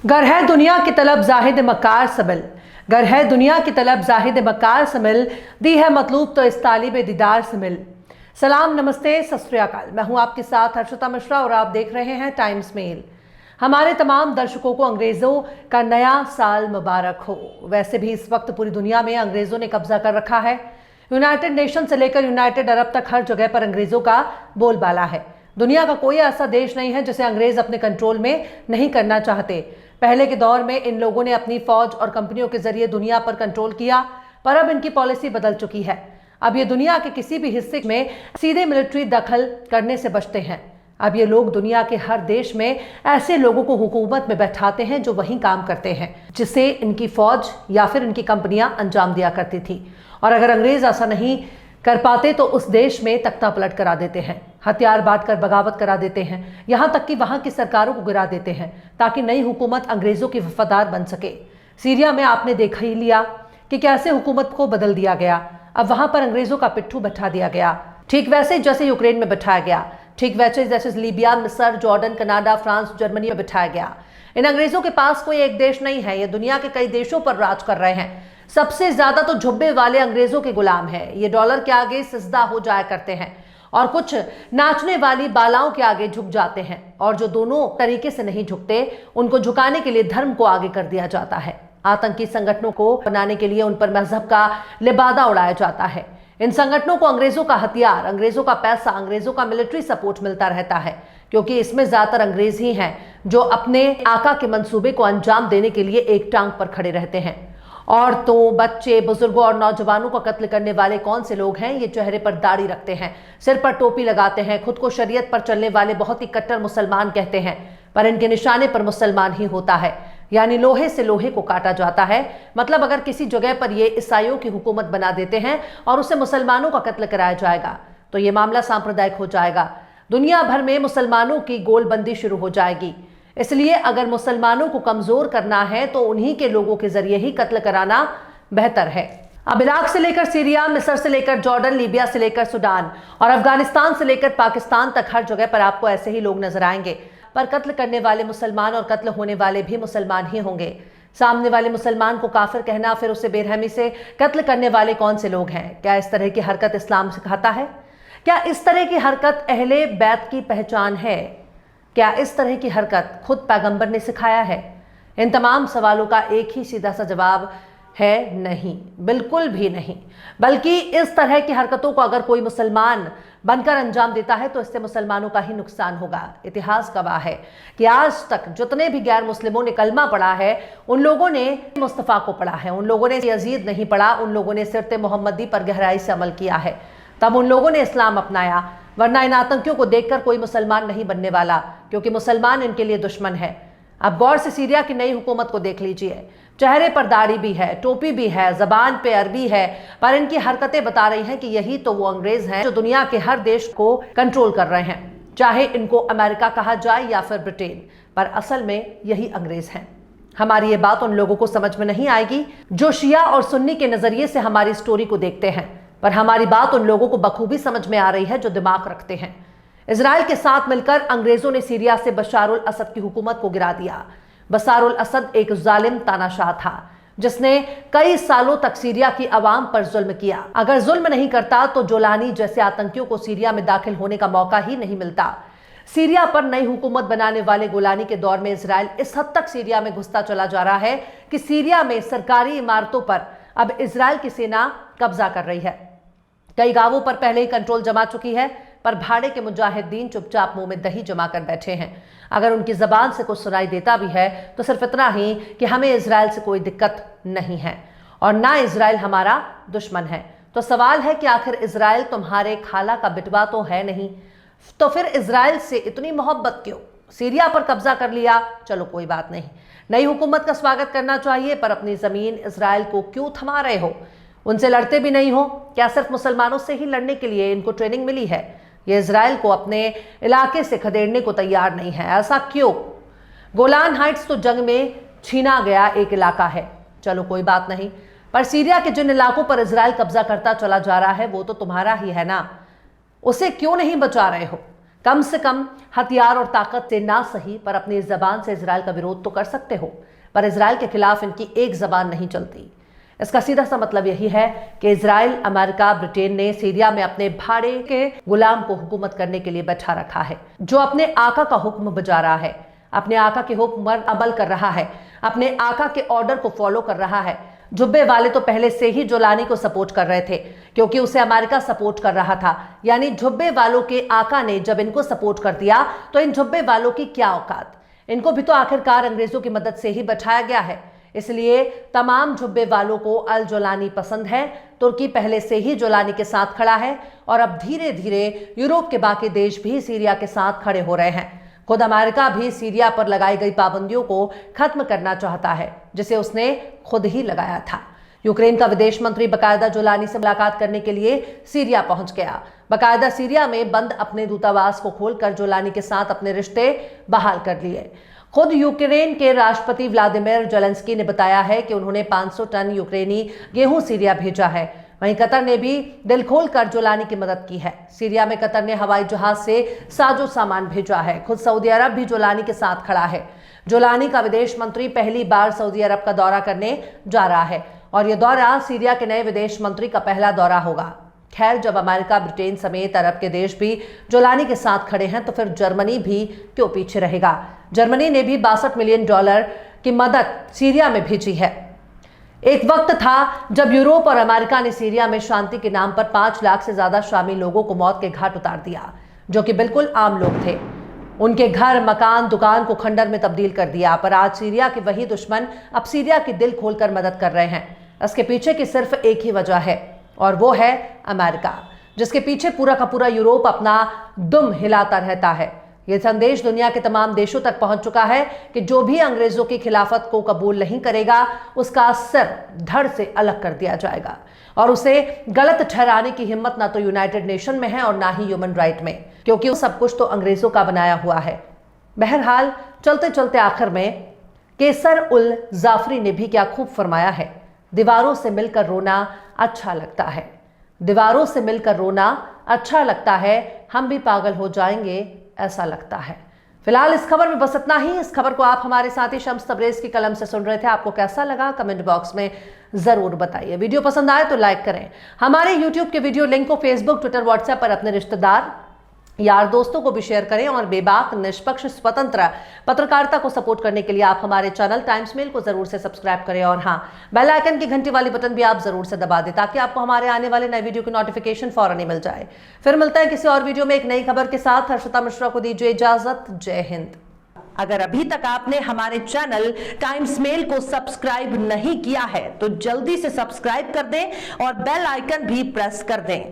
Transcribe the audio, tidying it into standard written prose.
गर है दुनिया की तलब जाहिद मकार समिल, गर है दुनिया की तलब जाहिद मकार समिल, दी है मतलूब तो इस तालिब दीदार से मिल। सलाम, नमस्ते, सत श्री अकाल। मैं हूं आपके साथ हर्षिता मिश्रा और आप देख रहे हैं टाइम्स मेल। हमारे तमाम दर्शकों को अंग्रेजों का नया साल मुबारक हो। वैसे भी इस वक्त पूरी दुनिया में अंग्रेजों ने कब्जा कर रखा है। यूनाइटेड नेशन से लेकर यूनाइटेड अरब तक हर जगह पर अंग्रेजों का बोलबाला है। दुनिया का कोई ऐसा देश नहीं है जिसे अंग्रेज अपने कंट्रोल में नहीं करना चाहते। पहले के दौर में इन लोगों ने अपनी फौज और कंपनियों के जरिए दुनिया पर कंट्रोल किया, पर अब इनकी पॉलिसी बदल चुकी है। अब ये दुनिया के किसी भी हिस्से में सीधे मिलिट्री दखल करने से बचते हैं। अब ये लोग दुनिया के हर देश में ऐसे लोगों को हुकूमत में बैठाते हैं जो वहीं काम करते हैं जिसे इनकी फौज या फिर इनकी कंपनियां अंजाम दिया करती थी। और अगर अंग्रेज ऐसा नहीं कर पाते तो उस देश में तख्ता पलट करा देते हैं, हथियार बांटकर बगावत करा देते हैं, यहां तक कि वहां की सरकारों को गिरा देते हैं ताकि नई हुकूमत अंग्रेजों की वफादार बन सके। सीरिया में आपने देखा ही लिया कि कैसे हुकूमत को बदल दिया गया। अब वहां पर अंग्रेजों का पिट्ठू बैठा दिया गया, ठीक वैसे जैसे यूक्रेन में बैठाया गया, ठीक वैसे जैसे लीबिया, मिस्र, जॉर्डन, कनाडा, फ्रांस, जर्मनी में बिठाया गया। इन अंग्रेजों के पास कोई एक देश नहीं है, ये दुनिया के कई देशों पर राज कर रहे हैं। सबसे ज्यादा तो झुब्बे वाले अंग्रेजों के गुलाम है। ये डॉलर के आगे सिजदा हो जाया करते हैं और कुछ नाचने वाली बालाओं के आगे झुक जाते हैं। और जो दोनों तरीके से नहीं झुकते, उनको झुकाने के लिए धर्म को आगे कर दिया जाता है। आतंकी संगठनों को बनाने के लिए उन पर मजहब का लिबादा उड़ाया जाता है। इन संगठनों को अंग्रेजों का हथियार, अंग्रेजों का पैसा, अंग्रेजों का मिलिट्री सपोर्ट मिलता रहता है, क्योंकि इसमें ज्यादातर अंग्रेज ही हैं जो अपने आका के मंसूबे को अंजाम देने के लिए एक टांग पर खड़े रहते हैं। औरतों, बच्चे, बुजुर्गों और नौजवानों का कत्ल करने वाले कौन से लोग हैं? ये चेहरे पर दाढ़ी रखते हैं, सिर पर टोपी लगाते हैं, खुद को शरीयत पर चलने वाले बहुत ही कट्टर मुसलमान कहते हैं, पर इनके निशाने पर मुसलमान ही होता है। यानी लोहे से लोहे को काटा जाता है। मतलब अगर किसी जगह पर ये ईसाइयों की हुकूमत बना देते हैं और उसे मुसलमानों का कत्ल कराया जाएगा तो ये मामला सांप्रदायिक हो जाएगा। दुनिया भर में मुसलमानों की गोलबंदी शुरू हो जाएगी। इसलिए अगर मुसलमानों को कमजोर करना है तो उन्हीं के लोगों के जरिए ही कत्ल कराना बेहतर है। अब इराक से लेकर सीरिया, मिस्र से लेकर जॉर्डन, लीबिया से लेकर सूडान और अफगानिस्तान से लेकर पाकिस्तान तक हर जगह पर आपको ऐसे ही लोग नजर आएंगे। पर कत्ल करने वाले मुसलमान और कत्ल होने वाले भी मुसलमान ही होंगे। सामने वाले मुसलमान को काफिर कहना, फिर उसे बेरहमी से कत्ल करने वाले कौन से लोग हैं? क्या इस तरह की हरकत इस्लाम सिखाता है? क्या इस तरह की हरकत अहले बैत की पहचान है? क्या इस तरह की हरकत खुद पैगंबर ने सिखाया है? इन तमाम सवालों का एक ही सीधा सा जवाब है नहीं, बिल्कुल भी नहीं। बल्कि इस तरह की हरकतों को अगर कोई मुसलमान बनकर अंजाम देता है तो इससे मुसलमानों का ही नुकसान होगा। इतिहास गवाह है कि आज तक जितने भी गैर मुस्लिमों ने कलमा पढ़ा है उन लोगों ने मुस्तफ़ा को पढ़ा है, उन लोगों ने यजीद नहीं पढ़ा, उन लोगों ने सिरत मोहम्मदी पर गहराई से अमल किया है, तब उन लोगों ने इस्लाम अपनाया। वरना इन आतंकियों को देखकर कोई मुसलमान नहीं बनने वाला, क्योंकि मुसलमान इनके लिए दुश्मन है। अब गौर से सीरिया की नई हुकूमत को देख लीजिए। चेहरे पर दाढ़ी भी है, टोपी भी है, जबान पे अरबी है, पर इनकी हरकतें बता रही हैं कि यही तो वो अंग्रेज हैं जो दुनिया के हर देश को कंट्रोल कर रहे हैं, चाहे इनको अमेरिका कहा जाए या फिर ब्रिटेन, पर असल में यही अंग्रेज हैं। हमारी ये बात उन लोगों को समझ में नहीं आएगी जो शिया और सुन्नी के नजरिए से हमारी स्टोरी को देखते हैं, पर हमारी बात उन लोगों को बखूबी समझ में आ रही है जो दिमाग रखते हैं। इजराइल के साथ मिलकर अंग्रेजों ने सीरिया से बशारुल असद की हुकूमत को गिरा दिया। बशारुल असद एक जालिम तानाशाह था जिसने कई सालों तक सीरिया की आवाम पर जुल्म किया। अगर जुल्म नहीं करता तो जोलानी जैसे आतंकियों को सीरिया में दाखिल होने का मौका ही नहीं मिलता। सीरिया पर नई हुकूमत बनाने वाले गोलानी के दौर में इजराइल इस हद तक सीरिया में घुसता चला जा रहा है कि सीरिया में सरकारी इमारतों पर अब इजराइल की सेना कब्जा कर रही है। कई गांवों पर पहले ही कंट्रोल जमा चुकी है, पर भाड़े के मुजाहिदीन चुपचाप मुंह में दही जमा कर बैठे हैं। अगर उनकी जबान से कुछ सुनाई देता भी है तो सिर्फ इतना ही कि हमें इजराइल से कोई दिक्कत नहीं है और ना इजराइल हमारा दुश्मन है। तो सवाल है कि आखिर इजराइल तुम्हारे खाला का बिटवा तो है नहीं, तो फिर इजराइल से इतनी मोहब्बत क्यों? सीरिया पर कब्जा कर लिया, चलो कोई बात नहीं, नई हुकूमत का स्वागत करना चाहिए, पर अपनी जमीन इजराइल को क्यों थमा रहे हो? उनसे लड़ते भी नहीं हो क्या? सिर्फ मुसलमानों से ही लड़ने के लिए इनको ट्रेनिंग मिली है? ये इजराइल को अपने इलाके से खदेड़ने को तैयार नहीं है, ऐसा क्यों? गोलान हाइट्स तो जंग में छीना गया एक इलाका है, चलो कोई बात नहीं, पर सीरिया के जिन इलाकों पर इजराइल कब्जा करता चला जा रहा है वो तो तुम्हारा ही है ना, उसे क्यों नहीं बचा रहे हो? कम से कम हथियार और ताकत से ना सही पर अपनी जबान से इजराइल का विरोध तो कर सकते हो, पर इजराइल के खिलाफ इनकी एक जबान नहीं चलती। इसका सीधा सा मतलब यही है कि इजराइल, अमेरिका, ब्रिटेन ने सीरिया में अपने भाड़े के गुलाम को हुकूमत करने के लिए बैठा रखा है, जो अपने आका का हुक्म बजा रहा है, अपने आका के हुक्म पर अमल कर रहा है, अपने आका के ऑर्डर को फॉलो कर रहा है। जुब्बे वाले तो पहले से ही जोलानी को सपोर्ट कर रहे थे, क्योंकि उसे अमेरिका सपोर्ट कर रहा था। यानी जुब्बे वालों के आका ने जब इनको सपोर्ट कर दिया तो इन जुब्बे वालों की क्या औकात। इनको भी तो आखिरकार अंग्रेजों की मदद से ही बैठाया गया है। इसलिए तमाम जुब्बे वालों को अल जोलानी पसंद है। तुर्की पहले से ही जोलानी के साथ खड़ा है और अब धीरे धीरे यूरोप के बाकी देश भी सीरिया के साथ खड़े हो रहे हैं। खुद अमेरिका भी सीरिया पर लगाई गई पाबंदियों को खत्म करना चाहता है, जिसे उसने खुद ही लगाया था। यूक्रेन का विदेश मंत्री बकायदा जोलानी से मुलाकात करने के लिए सीरिया पहुंच गया। बकायदा सीरिया में बंद अपने दूतावास को खोलकर जोलानी के साथ अपने रिश्ते बहाल कर लिए। खुद यूक्रेन के राष्ट्रपति व्लादिमीर जेलेंस्की ने बताया है कि उन्होंने 500 टन यूक्रेनी गेहूं सीरिया भेजा है। वहीं कतर ने भी दिल खोलकर जोलानी की मदद की है। सीरिया में कतर ने हवाई जहाज से साजो सामान भेजा है। खुद सऊदी अरब भी जोलानी के साथ खड़ा है। जोलानी का विदेश मंत्री पहली बार सऊदी अरब का दौरा करने जा रहा है और यह दौरा सीरिया के नए विदेश मंत्री का पहला दौरा होगा। खैर, जब अमेरिका, ब्रिटेन समेत अरब के देश भी जोलानी के साथ खड़े हैं तो फिर जर्मनी भी क्यों पीछे रहेगा। जर्मनी ने भी $62 मिलियन की मदद सीरिया में भेजी है। एक वक्त था जब यूरोप और अमेरिका ने सीरिया में शांति के नाम पर 5 लाख से ज्यादा शामी लोगों को मौत के घाट उतार दिया, जो कि बिल्कुल आम लोग थे। उनके घर, मकान, दुकान को खंडर में तब्दील कर दिया। पर आज सीरिया के वही दुश्मन अब सीरिया की दिल खोलकर मदद कर रहे हैं। इसके पीछे की सिर्फ एक ही वजह है और वो है अमेरिका, जिसके पीछे पूरा का पूरा यूरोप अपना दुम हिलाता रहता है। यह संदेश दुनिया के तमाम देशों तक पहुंच चुका है कि जो भी अंग्रेजों की खिलाफत को कबूल नहीं करेगा, उसका सर धड़ से अलग कर दिया जाएगा और उसे गलत ठहराने की हिम्मत ना तो यूनाइटेड नेशन में है और ना ही ह्यूमन राइट में, क्योंकि वो सब कुछ तो अंग्रेजों का बनाया हुआ है। बहरहाल, चलते चलते आखिर में केसर उल जाफरी ने भी क्या खूब फरमाया है, दीवारों से मिलकर रोना अच्छा लगता है, दीवारों से मिलकर रोना अच्छा लगता है, हम भी पागल हो जाएंगे ऐसा लगता है। फिलहाल इस खबर में बस इतना ही। इस खबर को आप हमारे साथी शम्स तबरेज की कलम से सुन रहे थे। आपको कैसा लगा कमेंट बॉक्स में जरूर बताइए। वीडियो पसंद आए तो लाइक करें। हमारे यूट्यूब के वीडियो लिंक को फेसबुक, ट्विटर, व्हाट्सएप पर अपने रिश्तेदार, यार दोस्तों को भी शेयर करें और बेबाक, निष्पक्ष, स्वतंत्र पत्रकारिता को सपोर्ट करने के लिए आप हमारे चैनल टाइम्स मेल को जरूर से सब्सक्राइब करें और हाँ, बेल आइकन की घंटी वाली बटन भी आप जरूर से दबा दें ताकि आपको हमारे आने वाले नए वीडियो की नोटिफिकेशन फौरन ही मिल जाए। फिर मिलते हैं किसी और वीडियो में एक नई खबर के साथ। हर्षिता मिश्रा को दीजिए इजाजत। जय हिंद। अगर अभी तक आपने हमारे चैनल टाइम्स मेल को सब्सक्राइब नहीं किया है तो जल्दी से सब्सक्राइब कर दें और बेल आइकन भी प्रेस कर दें।